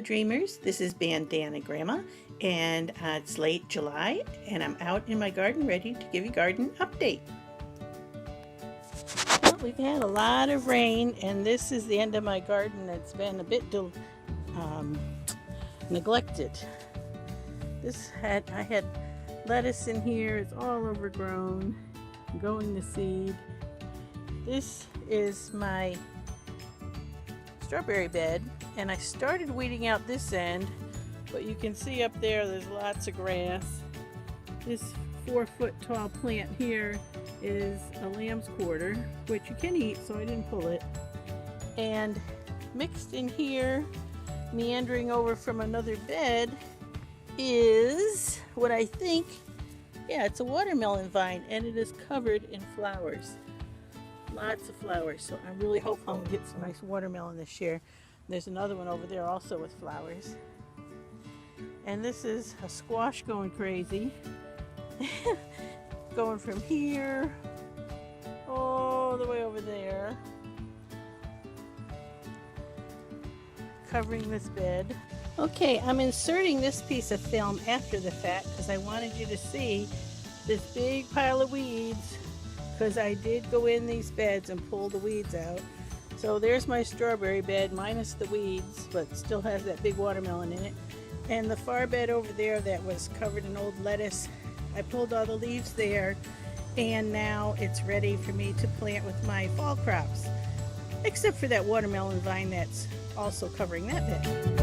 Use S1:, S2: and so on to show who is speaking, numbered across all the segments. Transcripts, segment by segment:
S1: dreamers, this is BanDana Gramma, and it's late July and I'm out in my garden ready to give you a garden update. Well, we've had a lot of rain and this is the end of my garden. It's been a bit neglected. I had lettuce in here. It's all overgrown, going to seed. This is my strawberry bed, and I started weeding out this end, but you can see up there's lots of grass. This 4-foot tall plant here is a lamb's quarter, which you can eat, so I didn't pull it. And mixed in here, meandering over from another bed, is what I think, it's a watermelon vine, and it is covered in flowers. Lots of flowers, so I really hope I'll get some nice watermelon this year. There's another one over there also with flowers. And this is a squash going crazy. Going from here all the way over there. Covering this bed. Okay, I'm inserting this piece of film after the fact because I wanted you to see this big pile of weeds, because I did go in these beds and pull the weeds out. So there's my strawberry bed minus the weeds, but still has that big watermelon in it. And the far bed over there that was covered in old lettuce, I pulled all the leaves there, and now it's ready for me to plant with my fall crops, except for that watermelon vine that's also covering that bed.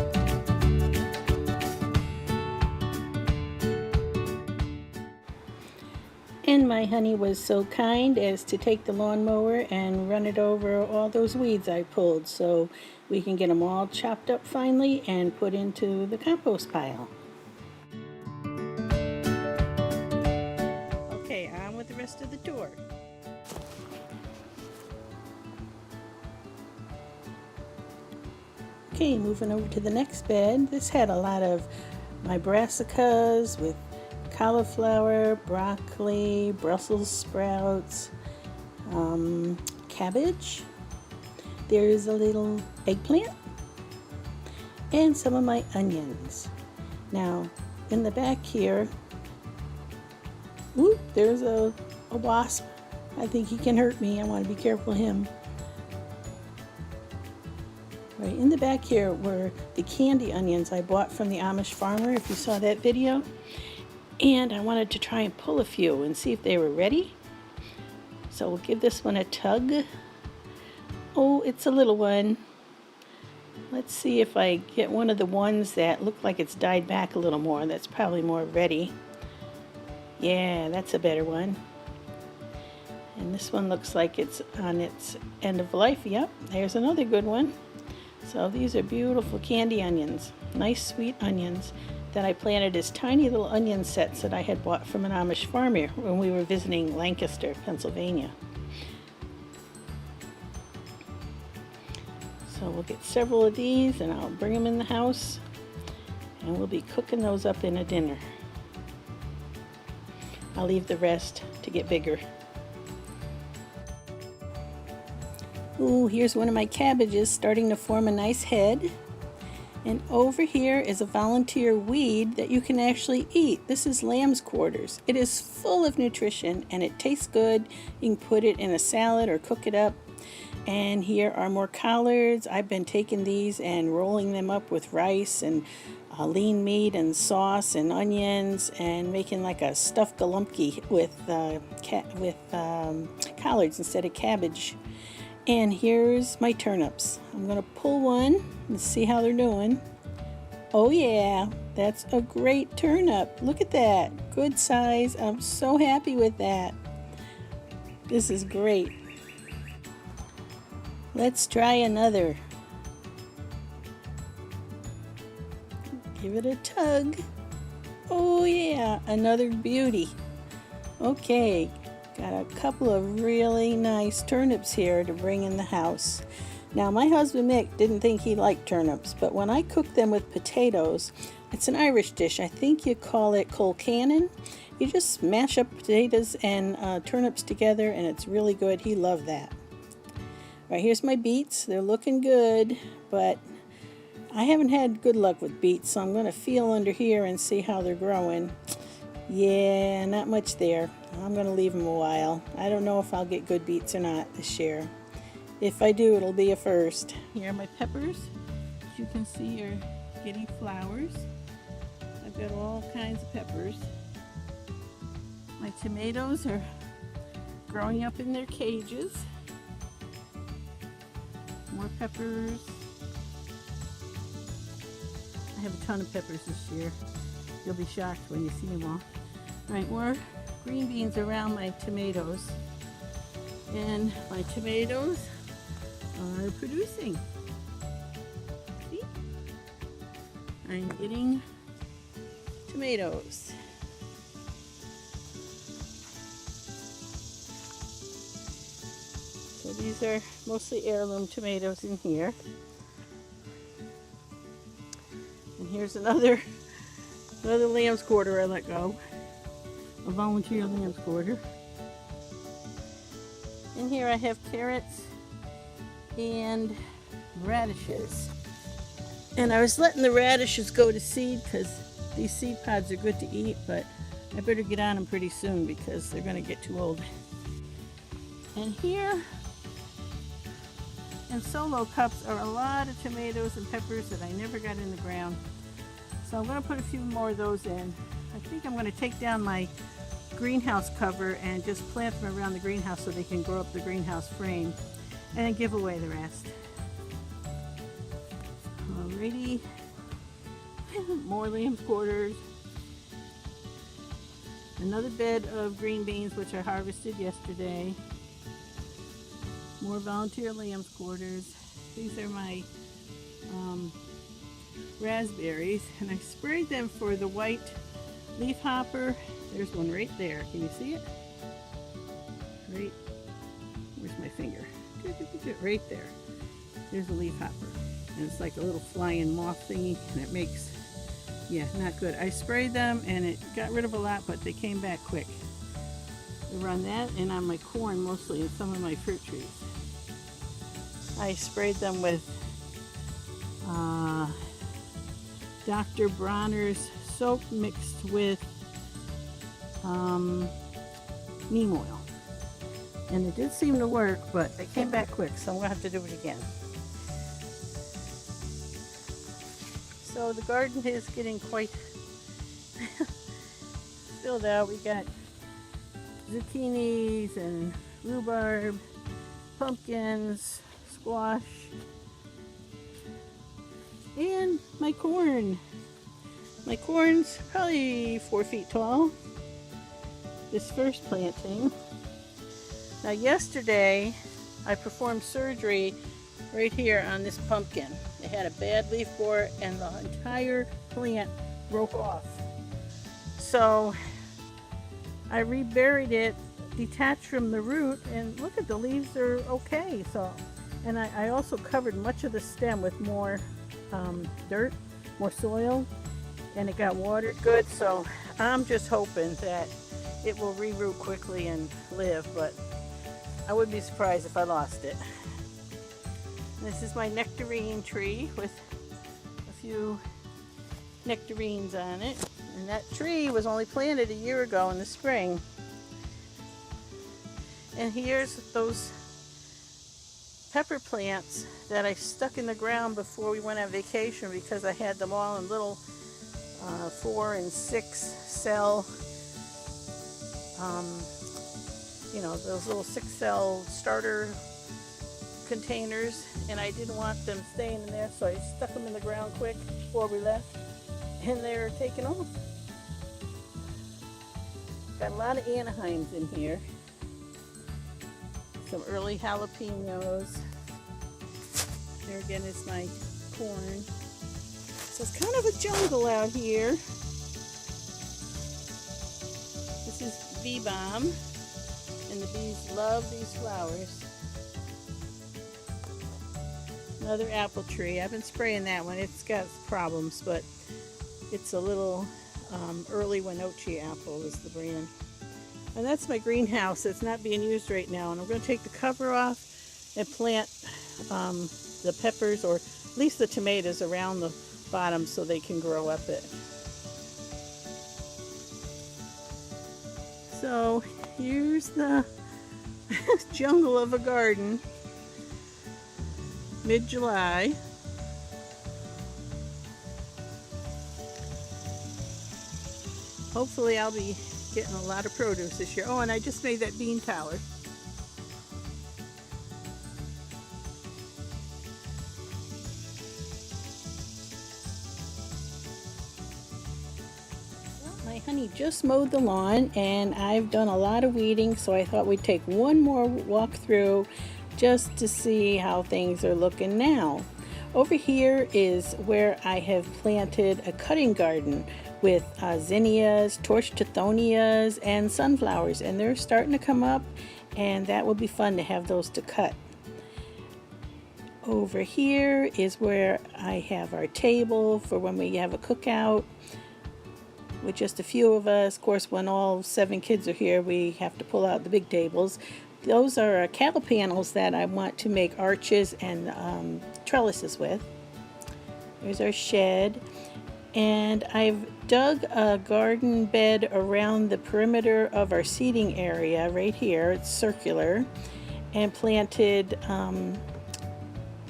S1: And my honey was so kind as to take the lawnmower and run it over all those weeds I pulled so we can get them all chopped up finally and put into the compost pile. Okay, on with the rest of the tour. Okay, moving over to the next bed. This had a lot of my brassicas with cauliflower, broccoli, Brussels sprouts, cabbage. There's a little eggplant and some of my onions. Now in the back here, there's a wasp. I think he can hurt me. I want to be careful of him. Right in the back here were the candy onions I bought from the Amish farmer, if you saw that video. And I wanted to try and pull a few and see if they were ready. So we'll give this one a tug. Oh, it's a little one. Let's see if I get one of the ones that look like it's died back a little more. That's probably more ready. Yeah, that's a better one. And this one looks like it's on its end of life. Yep, there's another good one. So these are beautiful candy onions. Nice sweet onions that I planted as tiny little onion sets that I had bought from an Amish farmer when we were visiting Lancaster, Pennsylvania. So we'll get several of these and I'll bring them in the house and we'll be cooking those up in a dinner. I'll leave the rest to get bigger. Ooh, here's one of my cabbages starting to form a nice head. And over here is a volunteer weed that you can actually eat. This is lamb's quarters. It is full of nutrition and it tastes good. You can put it in a salad or cook it up. And here are more collards. I've been taking these and rolling them up with rice and lean meat and sauce and onions and making like a stuffed galumpki with collards instead of cabbage. And here's my turnips. I'm going to pull one and see how they're doing. Oh yeah, that's a great turnip. Look at that. Good size. I'm so happy with that. This is great. Let's try another. Give it a tug. Oh yeah, another beauty. Okay. Got a couple of really nice turnips here to bring in the house. Now my husband Mick didn't think he liked turnips, but when I cook them with potatoes, it's an Irish dish. I think you call it colcannon. You just mash up potatoes and turnips together and it's really good. He loved that. Right, here's my beets. They're looking good, but I haven't had good luck with beets, so I'm going to feel under here and see how they're growing. Yeah, not much there. I'm going to leave them a while. I don't know if I'll get good beets or not this year. If I do, it'll be a first. Here are my peppers. As you can see, are getting flowers. I've got all kinds of peppers. My tomatoes are growing up in their cages. More peppers. I have a ton of peppers this year. You'll be shocked when you see them all. All right, more green beans around my tomatoes. And my tomatoes are producing. See? I'm getting tomatoes. So these are mostly heirloom tomatoes in here. And here's another lamb's quarter I let go. A volunteer lamb's quarter. And here I have carrots and radishes. And I was letting the radishes go to seed because these seed pods are good to eat, but I better get on them pretty soon because they're going to get too old. And here in solo cups are a lot of tomatoes and peppers that I never got in the ground. So I'm going to put a few more of those in. I think I'm going to take down my greenhouse cover and just plant them around the greenhouse so they can grow up the greenhouse frame and then give away the rest. Alrighty, more lamb quarters. Another bed of green beans which I harvested yesterday. More volunteer lamb's quarters. These are my raspberries, and I sprayed them for the white leafhopper. There's one right there. Can you see it? Right, where's my finger? Right there. There's a leafhopper. And it's like a little flying moth thingy, and it makes, yeah, not good. I sprayed them and it got rid of a lot, but they came back quick. I run that and on my corn mostly and some of my fruit trees. I sprayed them with Dr. Bronner's soap mixed with neem oil. And it did seem to work, but it came back quick, so I'm going to have to do it again. So the garden is getting quite filled out. We got zucchinis and rhubarb, pumpkins, squash, and my corn. My corn's probably 4 feet tall. This first planting. Now yesterday I performed surgery right here on this pumpkin. It had a bad leaf borer and the entire plant broke off. So I reburied it, detached from the root, and look at the leaves are okay. So, and I also covered much of the stem with more dirt, more soil, and it got watered good. So I'm just hoping that it will reroot quickly and live, but I wouldn't be surprised if I lost it. This is my nectarine tree with a few nectarines on it. And that tree was only planted a year ago in the spring. And here's those pepper plants that I stuck in the ground before we went on vacation because I had them all in little 4 and 6 cell, those little 6 cell starter containers, and I didn't want them staying in there, so I stuck them in the ground quick before we left, and they're taking off. Got a lot of Anaheims in here. Some early jalapenos. There again is my corn. So it's kind of a jungle out here. This is bee balm, and the bees love these flowers. Another apple tree. I've been spraying that one. It's got problems, but it's a little early Winochi apple is the brand. And that's my greenhouse. It's not being used right now. And I'm going to take the cover off and plant the peppers or at least the tomatoes around the bottom so they can grow up it. So here's the jungle of a garden, mid-July. Hopefully I'll be getting a lot of produce this year. Oh, and I just made that bean tower. My honey just mowed the lawn and I've done a lot of weeding, so I thought we'd take one more walk through just to see how things are looking now. Over here is where I have planted a cutting garden with zinnias, torch tithonias, and sunflowers, and they're starting to come up, and that will be fun to have those to cut. Over here is where I have our table for when we have a cookout with just a few of us. Of course, when all 7 kids are here, we have to pull out the big tables. Those are cattle panels that I want to make arches and trellises with. There's our shed. And I've dug a garden bed around the perimeter of our seating area right here. It's circular, and planted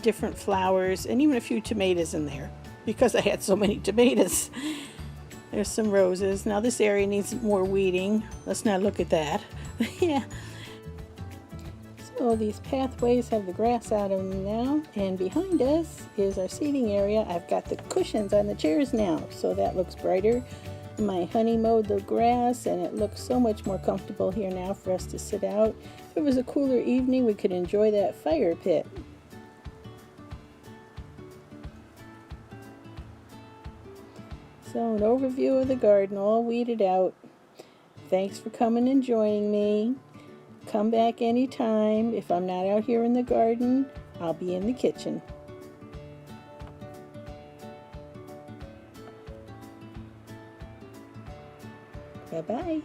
S1: different flowers and even a few tomatoes in there because I had so many tomatoes. There's some roses. Now this area needs more weeding. Let's not look at that. Yeah. So these pathways have the grass out of them now, and behind us is our seating area. I've got the cushions on the chairs now, so that looks brighter. My honey mowed the grass, and it looks so much more comfortable here now for us to sit out. If it was a cooler evening, we could enjoy that fire pit. So an overview of the garden, all weeded out. Thanks for coming and joining me. Come back anytime. If I'm not out here in the garden, I'll be in the kitchen. Bye-bye.